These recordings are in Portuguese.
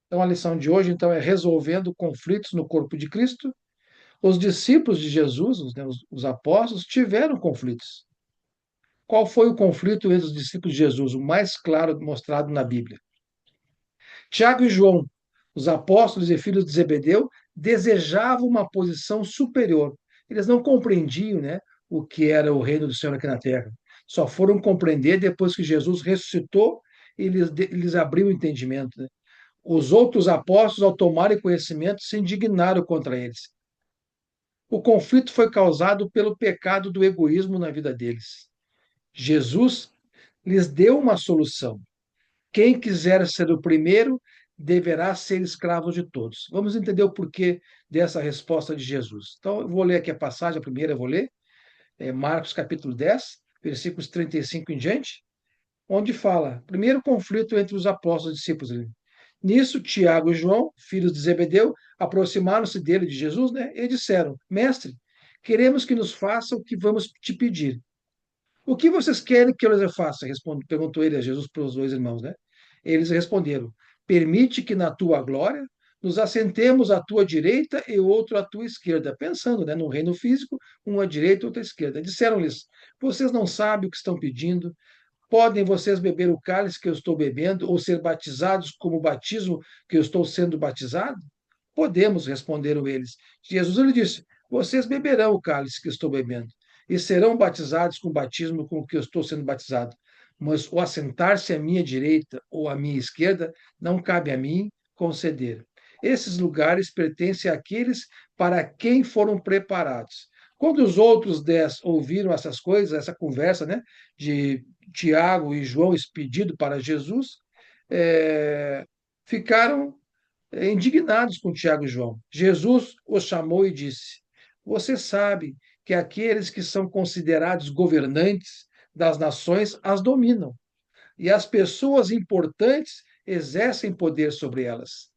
Então, a lição de hoje, então, é resolvendo conflitos no corpo de Cristo. Os discípulos de Jesus, os apóstolos, tiveram conflitos. Qual foi o conflito entre os discípulos de Jesus? O mais claro mostrado na Bíblia. Tiago e João, os apóstolos e filhos de Zebedeu, desejavam uma posição superior. Eles não compreendiam, né, o que era o reino do Senhor aqui na terra. Só foram compreender depois que Jesus ressuscitou e lhes abriu o entendimento, né? Os outros apóstolos, ao tomarem conhecimento, se indignaram contra eles. O conflito foi causado pelo pecado do egoísmo na vida deles. Jesus lhes deu uma solução. Quem quiser ser o primeiro deverá ser escravo de todos. Vamos entender o porquê dessa resposta de Jesus. Então, eu vou ler aqui a passagem, a primeira eu vou ler, Marcos capítulo 10, versículos 35 em diante, onde fala, primeiro conflito entre os apóstolos e discípulos. Nisso, Tiago e João, filhos de Zebedeu, aproximaram-se dele, de Jesus, né, e disseram, Mestre, queremos que nos faça o que vamos te pedir. O que vocês querem que eu lhes faça? Perguntou ele a Jesus para os dois irmãos, né? Eles responderam: Permite que na tua glória nos assentemos à tua direita e outro à tua esquerda. Pensando, né, no reino físico, um à direita e outro à esquerda. Disseram-lhes: Vocês não sabem o que estão pedindo? Podem vocês beber o cálice que eu estou bebendo ou ser batizados como o batismo que eu estou sendo batizado? Podemos, responderam eles. Jesus lhe disse: Vocês beberão o cálice que estou bebendo e serão batizados com o batismo com que eu estou sendo batizado. Mas o assentar-se à minha direita ou à minha esquerda não cabe a mim conceder. Esses lugares pertencem àqueles para quem foram preparados. Quando os outros 10 ouviram essas coisas, essa conversa, né, de Tiago e João, esse pedido para Jesus, ficaram indignados com Tiago e João. Jesus os chamou e disse: Você sabe que aqueles que são considerados governantes das nações as dominam, e as pessoas importantes exercem poder sobre elas.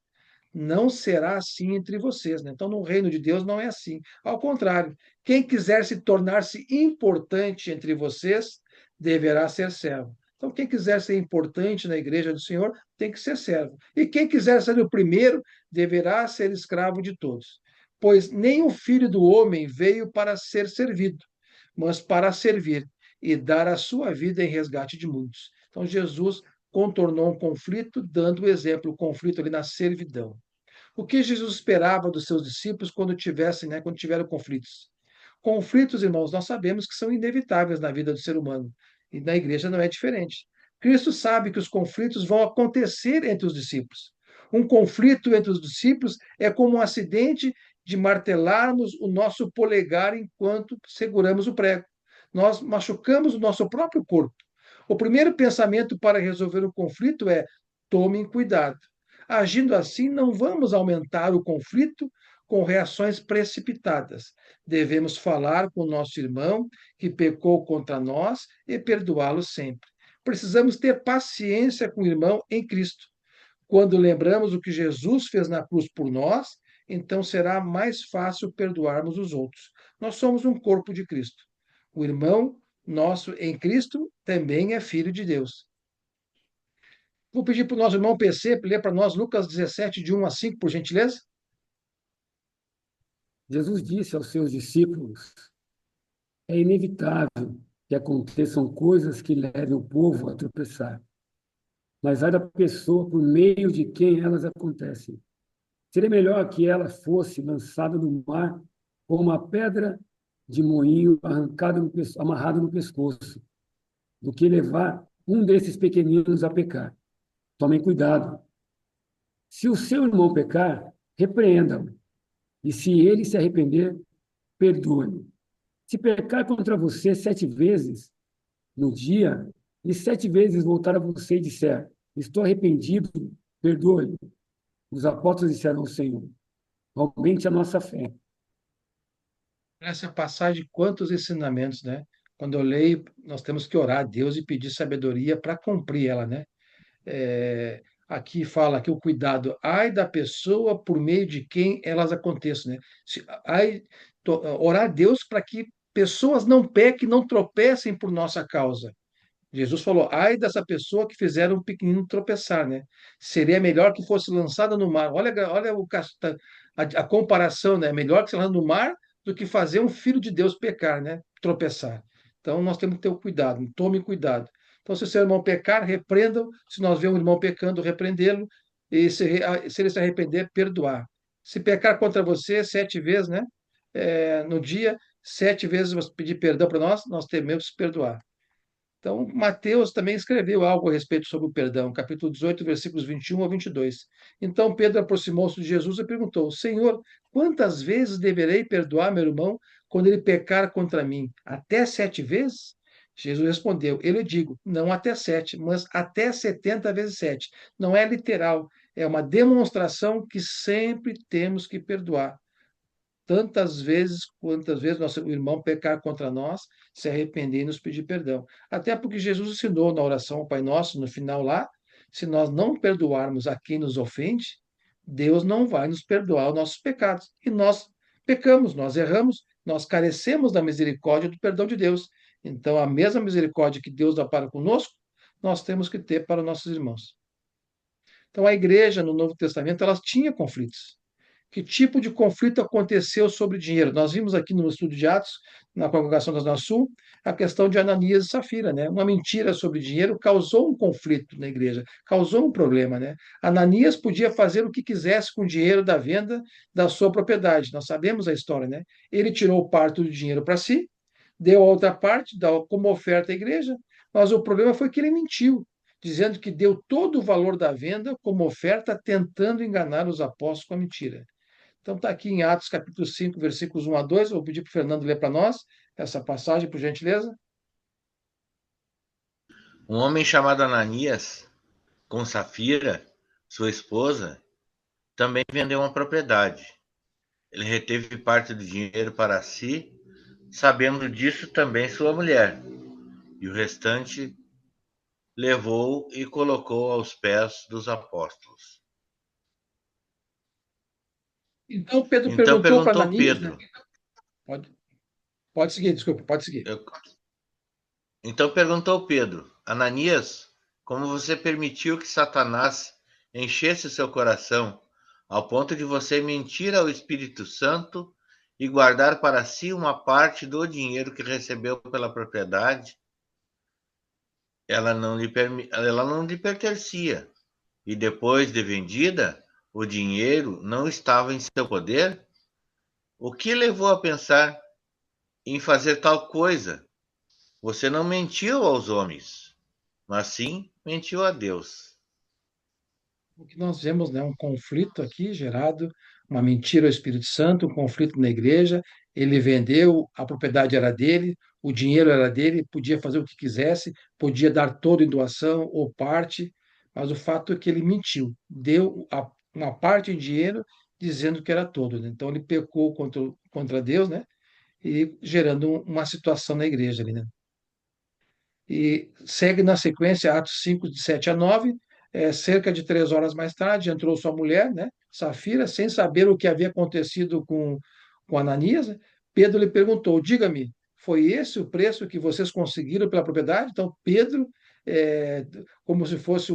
Não será assim entre vocês, né? Então, no reino de Deus não é assim. Ao contrário, quem quiser se tornar-se importante entre vocês deverá ser servo. Então, quem quiser ser importante na igreja do Senhor tem que ser servo. E quem quiser ser o primeiro deverá ser escravo de todos. Pois nem o filho do homem veio para ser servido, mas para servir e dar a sua vida em resgate de muitos. Então, Jesus contornou um conflito, dando o exemplo, o conflito ali na servidão. O que Jesus esperava dos seus discípulos quando tivessem, né, quando tiveram conflitos? Conflitos, irmãos, nós sabemos que são inevitáveis na vida do ser humano, e na igreja não é diferente. Cristo sabe que os conflitos vão acontecer entre os discípulos. Um conflito entre os discípulos é como um acidente de martelarmos o nosso polegar enquanto seguramos o prego. Nós machucamos o nosso próprio corpo. O primeiro pensamento para resolver o conflito é: tomem cuidado. Agindo assim, não vamos aumentar o conflito com reações precipitadas. Devemos falar com o nosso irmão que pecou contra nós e perdoá-lo sempre. Precisamos ter paciência com o irmão em Cristo. Quando lembramos o que Jesus fez na cruz por nós, então será mais fácil perdoarmos os outros. Nós somos um corpo de Cristo. O irmão nosso em Cristo também é filho de Deus. Vou pedir para o nosso irmão PC ler para nós Lucas 17, de 1 a 5, por gentileza. Jesus disse aos seus discípulos: é inevitável que aconteçam coisas que levem o povo a tropeçar, mas há da pessoa por meio de quem elas acontecem. Seria melhor que ela fosse lançada no mar como uma pedra de moinho amarrada no pescoço, do que levar um desses pequeninos a pecar. Tomem cuidado. Se o seu irmão pecar, repreenda-o. E se ele se arrepender, perdoe-o. Se pecar contra você 7 vezes no dia, e 7 vezes voltar a você e disser: Estou arrependido, perdoe. Os apóstolos disseram ao Senhor: Aumente a nossa fé. Essa passagem, quantos ensinamentos, né? Quando eu leio, nós temos que orar a Deus e pedir sabedoria para cumprir ela, né? Aqui fala que o cuidado, ai da pessoa por meio de quem elas aconteçam, né? Orar a Deus para que pessoas não pequem, não tropecem por nossa causa. Jesus falou: ai dessa pessoa que fizer um pequenino tropeçar, né? Seria melhor que fosse lançada no mar. Olha a comparação, né? Melhor que ser lançada no mar do que fazer um filho de Deus pecar, né? Tropeçar. Então nós temos que ter o cuidado, tome cuidado. Então, se o seu irmão pecar, repreendam. Se nós vemos o irmão pecando, repreendê-lo. E se ele se arrepender, perdoar. Se pecar contra você 7 vezes, né? No dia, 7 vezes você pedir perdão para nós, nós temos que perdoar. Então, Mateus também escreveu algo a respeito sobre o perdão, capítulo 18, versículos 21 a 22. Então, Pedro aproximou-se de Jesus e perguntou: Senhor, quantas vezes deverei perdoar meu irmão quando ele pecar contra mim? Até 7 vezes? Jesus respondeu: Eu lhe digo, não até 7, mas até 70 vezes 7. Não é literal, é uma demonstração que sempre temos que perdoar tantas vezes quantas vezes nosso irmão pecar contra nós, se arrepender e nos pedir perdão. Até porque Jesus ensinou na oração ao Pai Nosso, no final lá, se nós não perdoarmos a quem nos ofende, Deus não vai nos perdoar os nossos pecados. E nós pecamos, nós erramos, nós carecemos da misericórdia e do perdão de Deus. Então, a mesma misericórdia que Deus dá para conosco, nós temos que ter para os nossos irmãos. Então, a igreja no Novo Testamento, ela tinha conflitos. Que tipo de conflito aconteceu sobre dinheiro? Nós vimos aqui no estudo de Atos, na congregação da Zona Sul, a questão de Ananias e Safira, né? Uma mentira sobre dinheiro causou um conflito na igreja, causou um problema, né? Ananias podia fazer o que quisesse com o dinheiro da venda da sua propriedade. Nós sabemos a história, né? Ele tirou parte do dinheiro para si, deu a outra parte como oferta à igreja, mas o problema foi que ele mentiu, dizendo que deu todo o valor da venda como oferta, tentando enganar os apóstolos com a mentira. Então está aqui em Atos capítulo 5, versículos 1 a 2. Eu vou pedir para o Fernando ler para nós essa passagem, por gentileza. Um homem chamado Ananias, com Safira, sua esposa, também vendeu uma propriedade. Ele reteve parte do dinheiro para si, sabendo disso também sua mulher, e o restante levou e colocou aos pés dos apóstolos. Então Pedro Então perguntou para perguntou Ananias, né? Pedro, Pode, pode seguir, desculpa, pode seguir. então perguntou Pedro, Ananias, como você permitiu que Satanás enchesse seu coração ao ponto de você mentir ao Espírito Santo e guardar para si uma parte do dinheiro que recebeu pela propriedade? Ela não lhe pertencia. E depois de vendida, o dinheiro não estava em seu poder? O que levou a pensar em fazer tal coisa? Você não mentiu aos homens, mas sim mentiu a Deus. O que nós vemos, né, um conflito aqui gerado, uma mentira ao Espírito Santo, um conflito na igreja. Ele vendeu, a propriedade era dele, o dinheiro era dele, podia fazer o que quisesse, podia dar todo em doação ou parte, mas o fato é que ele mentiu, uma parte em dinheiro dizendo que era todo, né? Então ele pecou contra Deus, né? E gerando uma situação na igreja ali, né? E segue na sequência Atos 5, de 7 a 9. Cerca de 3 horas mais tarde, entrou sua mulher, né, Safira, sem saber o que havia acontecido com Ananias. Né? Pedro lhe perguntou: Diga-me, foi esse o preço que vocês conseguiram pela propriedade? Então, Pedro, como se fosse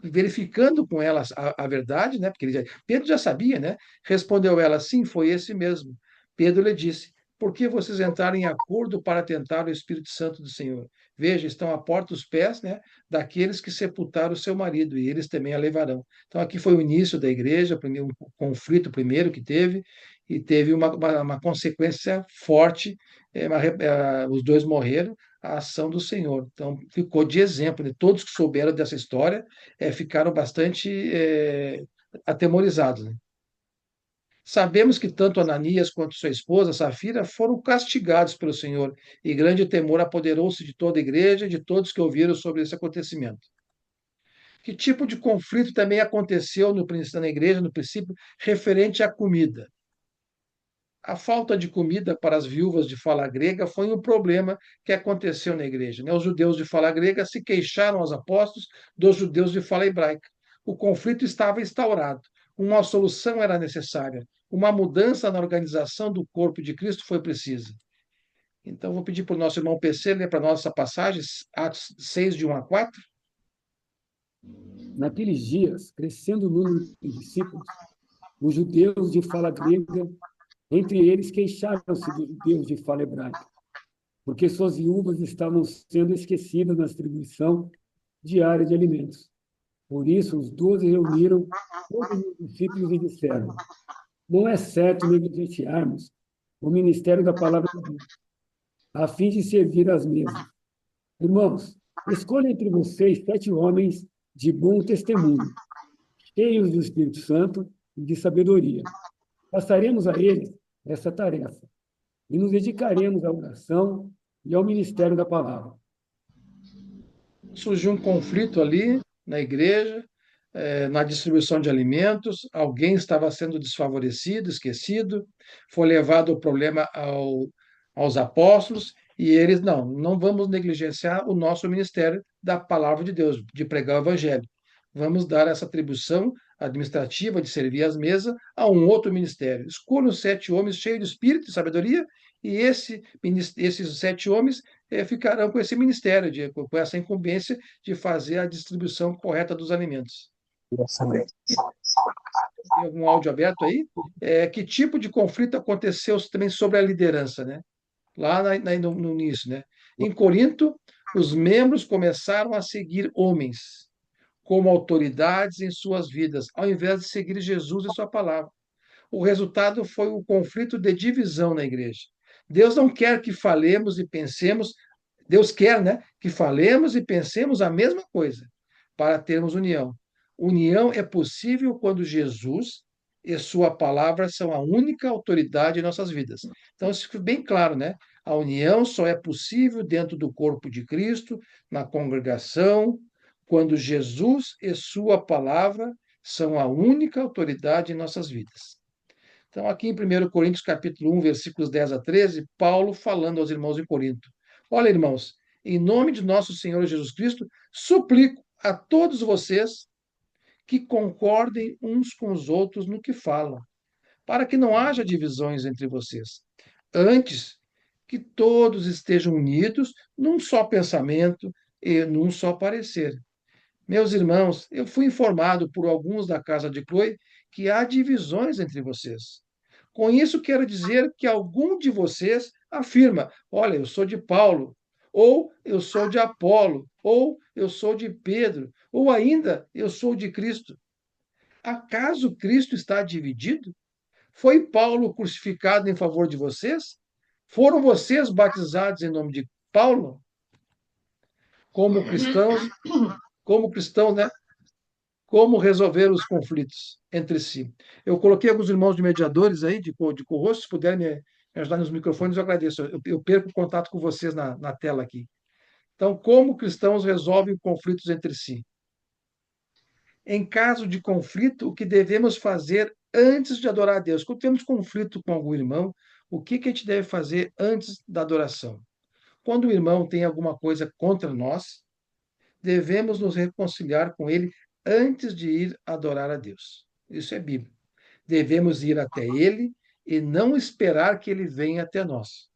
verificando com ela a verdade, né? Porque Pedro já sabia, né? Respondeu ela: Sim, foi esse mesmo. Pedro lhe disse: Por que vocês entraram em acordo para tentar o Espírito Santo do Senhor? Veja, estão à porta os pés, né, daqueles que sepultaram o seu marido, e eles também a levarão. Então, aqui foi o início da igreja, um conflito primeiro que teve, e teve uma consequência forte, os dois morreram, a ação do Senhor. Então, ficou de exemplo, né? Todos que souberam dessa história ficaram bastante atemorizados. Né? Sabemos que tanto Ananias quanto sua esposa, Safira, foram castigados pelo Senhor, e grande temor apoderou-se de toda a igreja e de todos que ouviram sobre esse acontecimento. Que tipo de conflito também aconteceu na igreja, no princípio, referente à comida? A falta de comida para as viúvas de fala grega foi um problema que aconteceu na igreja. Né? Os judeus de fala grega se queixaram aos apóstolos dos judeus de fala hebraica. O conflito estava instaurado. Uma solução era necessária. Uma mudança na organização do corpo de Cristo foi precisa. Então, vou pedir para o nosso irmão PC ler para nós essa passagem, Atos 6, de 1 a 4. Naqueles dias, crescendo o número de discípulos, os judeus de fala grega, entre eles, queixaram-se dos judeus de fala hebraica, porque suas viúvas estavam sendo esquecidas na distribuição diária de alimentos. Por isso, os 12 reuniram todos os discípulos e disseram: não é certo negligenciarmos o ministério da palavra de Deus, a fim de servir às mesas. Irmãos, escolha entre vocês 7 homens de bom testemunho, cheios do Espírito Santo e de sabedoria. Passaremos a eles essa tarefa e nos dedicaremos à oração e ao ministério da palavra. Surgiu um conflito ali na igreja, na distribuição de alimentos, alguém estava sendo desfavorecido, esquecido, foi levado o problema aos apóstolos, e eles, não vamos negligenciar o nosso ministério da palavra de Deus, de pregar o evangelho. Vamos dar essa atribuição administrativa de servir às mesas a um outro ministério. Escolham 7 homens cheios de espírito e sabedoria, e esses 7 homens ficarão com esse ministério, com essa incumbência de fazer a distribuição correta dos alimentos. Tem algum áudio aberto aí? Que tipo de conflito aconteceu também sobre a liderança, né? Lá no início, né? Em Corinto, os membros começaram a seguir homens como autoridades em suas vidas, ao invés de seguir Jesus e sua palavra. O resultado foi o conflito de divisão na igreja. Deus não quer que falemos e pensemos, Deus quer, né, que falemos e pensemos a mesma coisa para termos união. União é possível quando Jesus e sua palavra são a única autoridade em nossas vidas. Então, isso fica bem claro, né? A união só é possível dentro do corpo de Cristo, na congregação, quando Jesus e sua palavra são a única autoridade em nossas vidas. Então, aqui em 1 Coríntios, capítulo 1, versículos 10 a 13, Paulo falando aos irmãos em Corinto. Olha, irmãos, em nome de nosso Senhor Jesus Cristo, suplico a todos vocês que concordem uns com os outros no que falam, para que não haja divisões entre vocês. Antes, que todos estejam unidos num só pensamento e num só parecer. Meus irmãos, eu fui informado por alguns da casa de Chloe que há divisões entre vocês. Com isso, quero dizer que algum de vocês afirma: olha, eu sou de Paulo, ou eu sou de Apolo, ou eu sou de Pedro, ou ainda eu sou de Cristo. Acaso Cristo está dividido? Foi Paulo crucificado em favor de vocês? Foram vocês batizados em nome de Paulo? Como cristãos, né? Como resolver os conflitos entre si. Eu coloquei alguns irmãos de mediadores aí, de co-hosts, se puderem me ajudar nos microfones, eu agradeço. Eu perco o contato com vocês na tela aqui. Então, como cristãos resolvem conflitos entre si? Em caso de conflito, o que devemos fazer antes de adorar a Deus? Quando temos conflito com algum irmão, o que a gente deve fazer antes da adoração? Quando o irmão tem alguma coisa contra nós, devemos nos reconciliar com ele antes de ir adorar a Deus. Isso é bíblico. Devemos ir até ele e não esperar que ele venha até nós.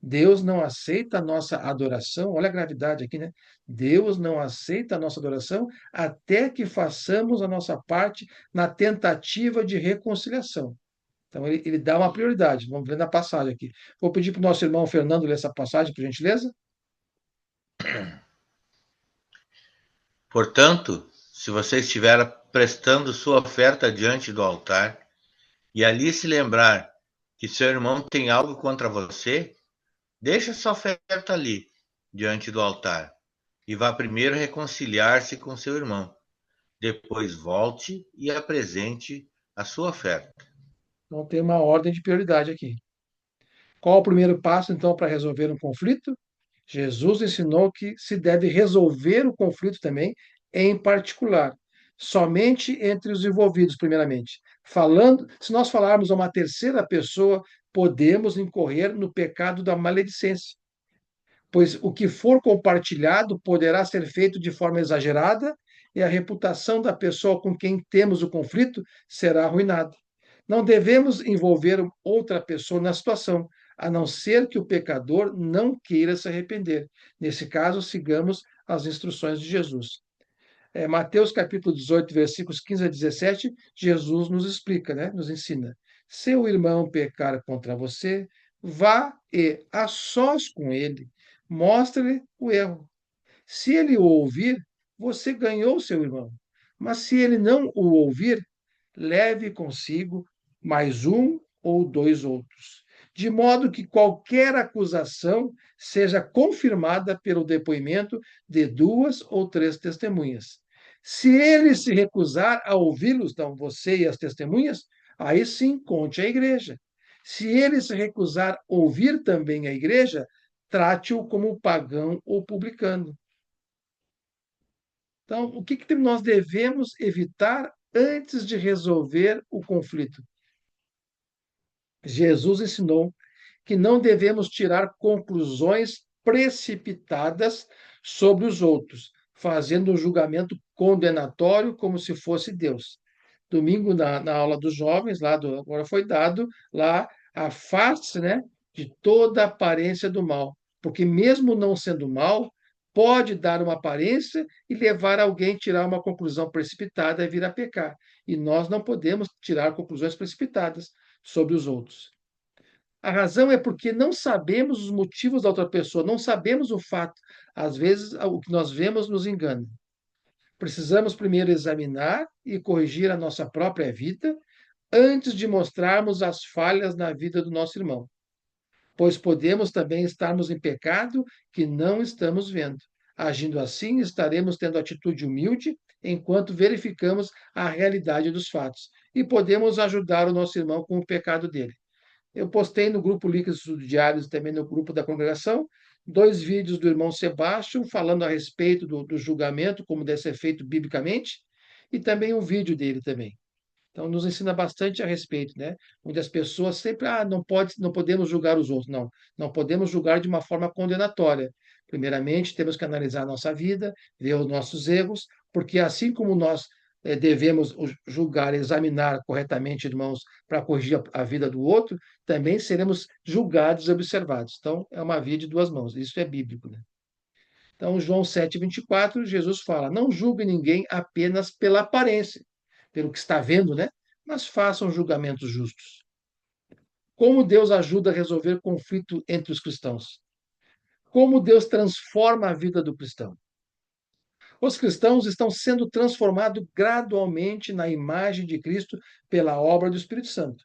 Deus não aceita a nossa adoração, olha a gravidade aqui, né? Deus não aceita a nossa adoração até que façamos a nossa parte na tentativa de reconciliação. Então, ele dá uma prioridade. Vamos ver na passagem aqui. Vou pedir para o nosso irmão Fernando ler essa passagem, por gentileza. Portanto, se você estiver prestando sua oferta diante do altar, e ali se lembrar que seu irmão tem algo contra você, deixe sua oferta ali, diante do altar, e vá primeiro reconciliar-se com seu irmão. Depois volte e apresente a sua oferta. Então, tem uma ordem de prioridade aqui. Qual o primeiro passo, então, para resolver um conflito? Jesus ensinou que se deve resolver o conflito também, em particular, somente entre os envolvidos, primeiramente. Se nós falarmos a uma terceira pessoa, podemos incorrer no pecado da maledicência, pois o que for compartilhado poderá ser feito de forma exagerada e a reputação da pessoa com quem temos o conflito será arruinada. Não devemos envolver outra pessoa na situação, a não ser que o pecador não queira se arrepender. Nesse caso, sigamos as instruções de Jesus. Mateus capítulo 18, versículos 15 a 17, Jesus nos explica, né? Nos ensina. Se o irmão pecar contra você, vá e, a sós com ele, mostre-lhe o erro. Se ele o ouvir, você ganhou seu irmão. Mas se ele não o ouvir, leve consigo mais um ou dois outros, de modo que qualquer acusação seja confirmada pelo depoimento de duas ou três testemunhas. Se ele se recusar a ouvi-los, então você e as testemunhas, aí sim conte à igreja. Se ele se recusar a ouvir também a igreja, trate-o como pagão ou publicano. Então, o que nós devemos evitar antes de resolver o conflito? Jesus ensinou que não devemos tirar conclusões precipitadas sobre os outros, fazendo um julgamento condenatório como se fosse Deus. Domingo, na aula dos jovens, agora foi dado lá a face, né, de toda aparência do mal. Porque mesmo não sendo mal, pode dar uma aparência e levar alguém a tirar uma conclusão precipitada e vir a pecar. E nós não podemos tirar conclusões precipitadas sobre os outros. A razão é porque não sabemos os motivos da outra pessoa, não sabemos o fato. Às vezes, o que nós vemos nos engana. Precisamos primeiro examinar e corrigir a nossa própria vida antes de mostrarmos as falhas na vida do nosso irmão, pois podemos também estarmos em pecado que não estamos vendo. Agindo assim, estaremos tendo atitude humilde enquanto verificamos a realidade dos fatos e podemos ajudar o nosso irmão com o pecado dele. Eu postei no grupo Líquidos Diários, também no grupo da congregação, 2 vídeos do irmão Sebastião falando a respeito do julgamento, como deve ser feito biblicamente, e também um vídeo dele também. Então, nos ensina bastante a respeito, né? Onde as pessoas sempre, não podemos julgar os outros. Não, não podemos julgar de uma forma condenatória. Primeiramente, temos que analisar a nossa vida, ver os nossos erros, porque assim como nós devemos julgar, examinar corretamente, irmãos, para corrigir a vida do outro, também seremos julgados e observados. Então, é uma via de duas mãos. Isso é bíblico, né? Então, João 7,24, Jesus fala: não julgue ninguém apenas pela aparência, pelo que está vendo, né? Mas façam julgamentos justos. Como Deus ajuda a resolver conflito entre os cristãos? Como Deus transforma a vida do cristão? Os cristãos estão sendo transformados gradualmente na imagem de Cristo pela obra do Espírito Santo.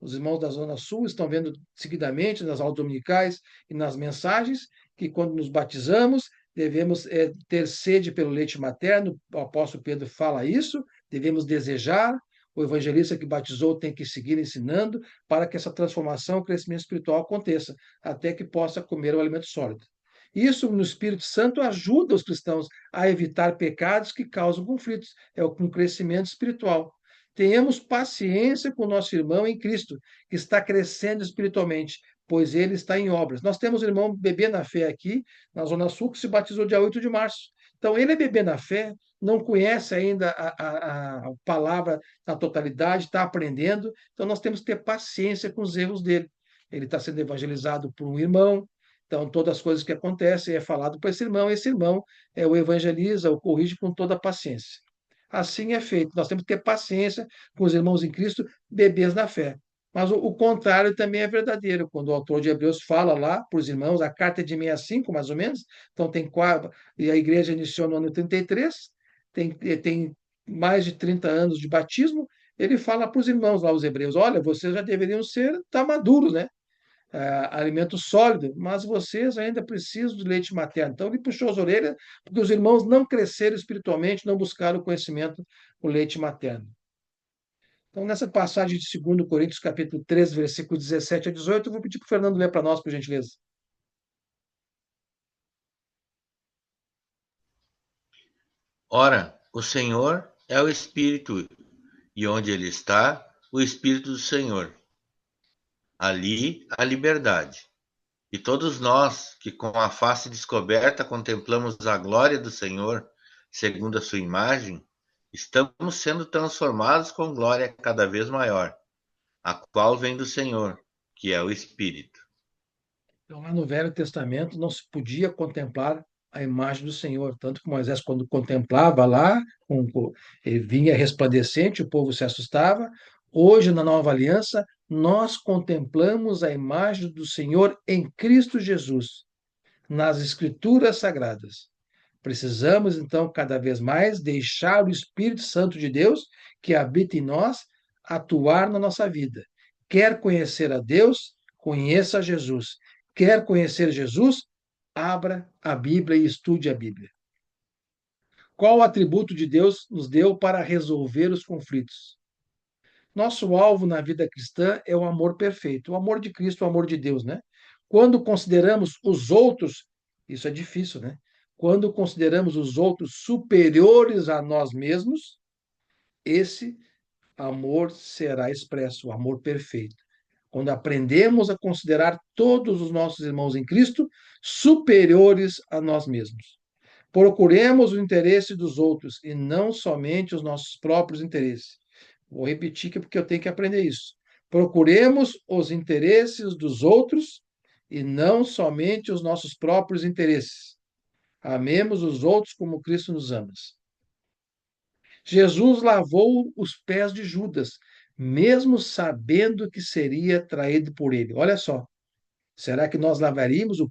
Os irmãos da Zona Sul estão vendo seguidamente nas aulas dominicais e nas mensagens que, quando nos batizamos, devemos ter sede pelo leite materno. O apóstolo Pedro fala isso, devemos desejar. O evangelista que batizou tem que seguir ensinando para que essa transformação, o crescimento espiritual aconteça, até que possa comer o alimento sólido. Isso, no Espírito Santo, ajuda os cristãos a evitar pecados que causam conflitos. É um crescimento espiritual. Tenhamos paciência com o nosso irmão em Cristo, que está crescendo espiritualmente, pois ele está em obras. Nós temos o irmão Bebê na Fé aqui, na Zona Sul, que se batizou dia 8 de março. Então, ele é bebê na fé, não conhece ainda a palavra na totalidade, está aprendendo. Então, nós temos que ter paciência com os erros dele. Ele está sendo evangelizado por um irmão, então, todas as coisas que acontecem é falado para esse irmão o evangeliza, o corrige com toda a paciência. Assim é feito. Nós temos que ter paciência com os irmãos em Cristo, bebês na fé. Mas o contrário também é verdadeiro. Quando o autor de Hebreus fala lá para os irmãos, a carta é de 65, mais ou menos, então tem quatro, e a igreja iniciou no ano 33, tem mais de 30 anos de batismo, ele fala para os irmãos lá, os hebreus, olha, vocês já deveriam estar maduros, né? Alimento sólido, mas vocês ainda precisam de leite materno. Então, ele puxou as orelhas, porque os irmãos não cresceram espiritualmente, não buscaram o conhecimento, o leite materno. Então, nessa passagem de 2 Coríntios, capítulo 3, versículo 17 a 18, eu vou pedir para o Fernando ler para nós, por gentileza. Ora, o Senhor é o Espírito, e onde ele está, o Espírito do Senhor. Ali a liberdade. E todos nós, que com a face descoberta contemplamos a glória do Senhor, segundo a sua imagem, estamos sendo transformados com glória cada vez maior, a qual vem do Senhor, que é o Espírito. Então, lá no Velho Testamento não se podia contemplar a imagem do Senhor, tanto que Moisés, quando contemplava lá, ele vinha resplandecente, o povo se assustava. Hoje, na Nova Aliança, nós contemplamos a imagem do Senhor em Cristo Jesus, nas Escrituras Sagradas. Precisamos, então, cada vez mais deixar o Espírito Santo de Deus, que habita em nós, atuar na nossa vida. Quer conhecer a Deus? Conheça Jesus. Quer conhecer Jesus? Abra a Bíblia e estude a Bíblia. Qual o atributo de Deus nos deu para resolver os conflitos? Nosso alvo na vida cristã é o amor perfeito, o amor de Cristo, o amor de Deus, né? Quando consideramos os outros, isso é difícil, né? Quando consideramos os outros superiores a nós mesmos, esse amor será expresso, o amor perfeito. Quando aprendemos a considerar todos os nossos irmãos em Cristo superiores a nós mesmos. Procuremos o interesse dos outros e não somente os nossos próprios interesses. Vou repetir que porque eu tenho que aprender isso. Procuremos os interesses dos outros e não somente os nossos próprios interesses. Amemos os outros como Cristo nos ama. Jesus lavou os pés de Judas, mesmo sabendo que seria traído por ele. Olha só, será que nós lavaríamos o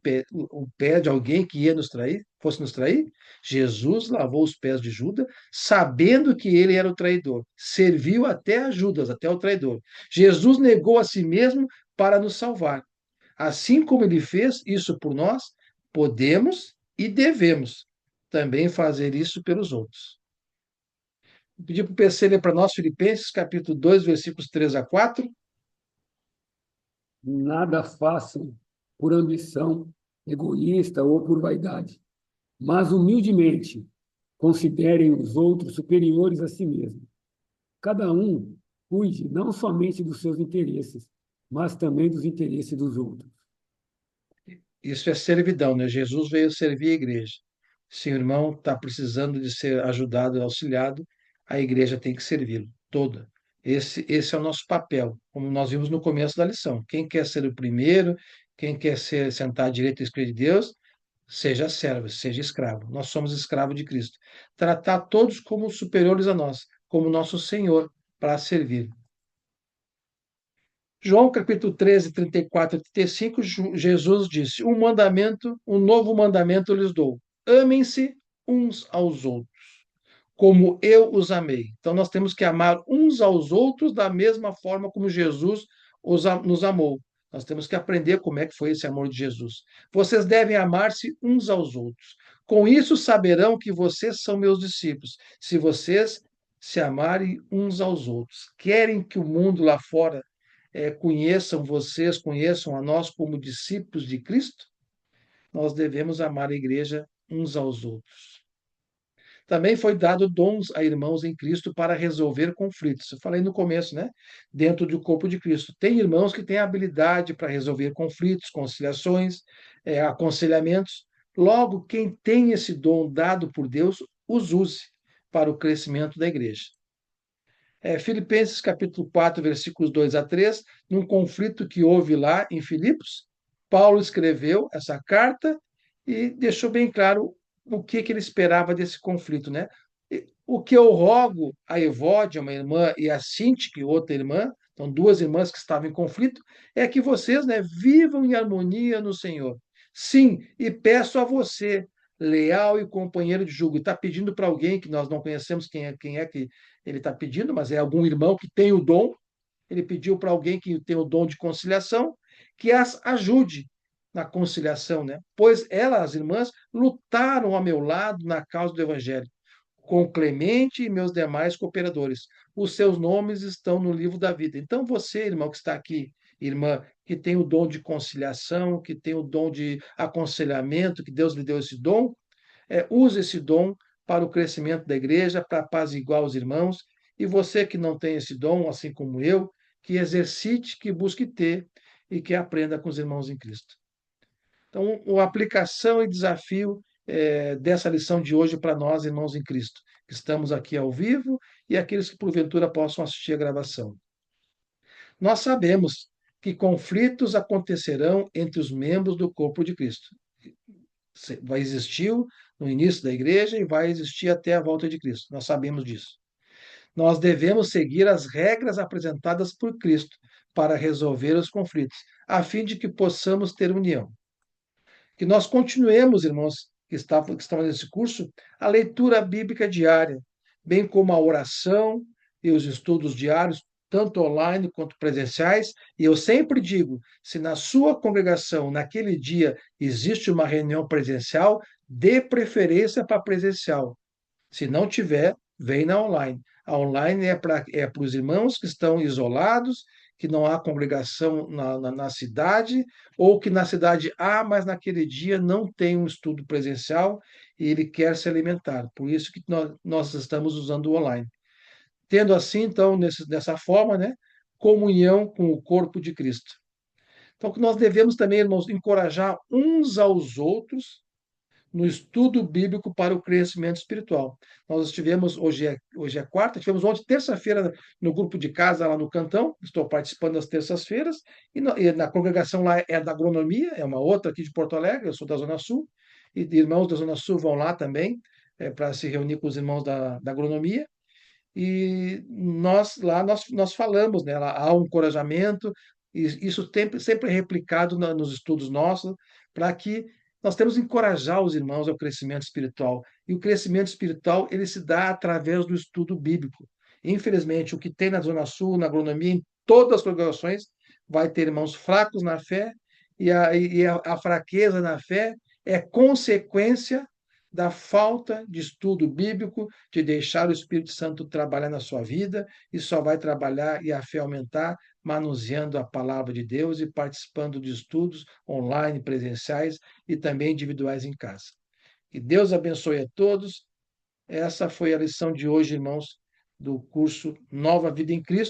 pé de alguém que ia nos trair, fosse nos trair? Jesus lavou os pés de Judas, sabendo que ele era o traidor. Serviu até a Judas, até o traidor. Jesus negou a si mesmo para nos salvar. Assim como ele fez isso por nós, podemos e devemos também fazer isso pelos outros. Vou pedir para o PC ler para nós Filipenses, capítulo 2, versículos 3 a 4. Nada façam por ambição egoísta ou por vaidade, mas humildemente considerem os outros superiores a si mesmo. Cada um cuide não somente dos seus interesses, mas também dos interesses dos outros. Isso é servidão, né? Jesus veio servir a igreja. Se o irmão está precisando de ser ajudado, auxiliado, a igreja tem que servi-lo toda. Esse é o nosso papel, como nós vimos no começo da lição. Quem quer ser o primeiro, quem quer sentar à direita e esquerda de Deus, seja servo, seja escravo. Nós somos escravos de Cristo. Tratar todos como superiores a nós, como nosso Senhor, para servir. João capítulo 13, 34 e 35, Jesus disse: um novo mandamento lhes dou. Amem-se uns aos outros, como eu os amei. Então nós temos que amar uns aos outros da mesma forma como Jesus nos amou. Nós temos que aprender como é que foi esse amor de Jesus. Vocês devem amar-se uns aos outros. Com isso saberão que vocês são meus discípulos, se vocês se amarem uns aos outros. Querem que o mundo lá fora conheçam vocês, conheçam a nós como discípulos de Cristo? Nós devemos amar a igreja uns aos outros. Também foi dado dons a irmãos em Cristo para resolver conflitos. Eu falei no começo, né? Dentro do corpo de Cristo. Tem irmãos que têm habilidade para resolver conflitos, conciliações, aconselhamentos. Logo, quem tem esse dom dado por Deus, os use para o crescimento da igreja. Filipenses capítulo 4, versículos 2 a 3, num conflito que houve lá em Filipos, Paulo escreveu essa carta e deixou bem claro o que ele esperava desse conflito, né? O que eu rogo a Evódia, uma irmã, e a Sintique, outra irmã, então duas irmãs que estavam em conflito, é que vocês, né, vivam em harmonia no Senhor. Sim, e peço a você, leal e companheiro de jugo, está pedindo para alguém que nós não conhecemos quem é que ele está pedindo, mas é algum irmão que tem o dom, ele pediu para alguém que tem o dom de conciliação, que as ajude na conciliação, né? Pois elas, as irmãs, lutaram ao meu lado na causa do Evangelho, com Clemente e meus demais cooperadores. Os seus nomes estão no livro da vida. Então, você, irmão, que está aqui, irmã, que tem o dom de conciliação, que tem o dom de aconselhamento, que Deus lhe deu esse dom, use esse dom para o crescimento da igreja, para apaziguar os irmãos. E você que não tem esse dom, assim como eu, que exercite, que busque ter e que aprenda com os irmãos em Cristo. Então, a aplicação e desafio dessa lição de hoje para nós, irmãos em Cristo, que estamos aqui ao vivo e aqueles que porventura possam assistir a gravação. Nós sabemos que conflitos acontecerão entre os membros do corpo de Cristo. Vai existir no início da igreja e vai existir até a volta de Cristo. Nós sabemos disso. Nós devemos seguir as regras apresentadas por Cristo para resolver os conflitos, a fim de que possamos ter união. Que nós continuemos, irmãos, que estão nesse curso, a leitura bíblica diária, bem como a oração e os estudos diários, tanto online quanto presenciais. E eu sempre digo, se na sua congregação, naquele dia, existe uma reunião presencial, dê preferência para presencial. Se não tiver, vem na online. A online é para os irmãos que estão isolados, que não há congregação na cidade, ou que na cidade há, mas naquele dia não tem um estudo presencial e ele quer se alimentar. Por isso que nós estamos usando o online. Tendo assim, então, dessa forma, né, comunhão com o corpo de Cristo. Então, que nós devemos também, irmãos, encorajar uns aos outros no estudo bíblico para o crescimento espiritual. Nós estivemos, hoje é quarta, tivemos ontem, terça-feira, no grupo de casa lá no Cantão, estou participando das terças-feiras, e na congregação lá é da agronomia, é uma outra aqui de Porto Alegre, eu sou da Zona Sul, e irmãos da Zona Sul vão lá também, para se reunir com os irmãos da agronomia, e nós falamos, né, lá há um encorajamento, e isso sempre é replicado nos estudos nossos, para que nós temos que encorajar os irmãos ao crescimento espiritual. E o crescimento espiritual, ele se dá através do estudo bíblico. Infelizmente, o que tem na Zona Sul, na agronomia, em todas as congregações, vai ter irmãos fracos na fé, e a fraqueza na fé é consequência da falta de estudo bíblico, de deixar o Espírito Santo trabalhar na sua vida, e só vai trabalhar e a fé aumentar manuseando a palavra de Deus e participando de estudos online, presenciais e também individuais em casa. Que Deus abençoe a todos. Essa foi a lição de hoje, irmãos, do curso Nova Vida em Cristo.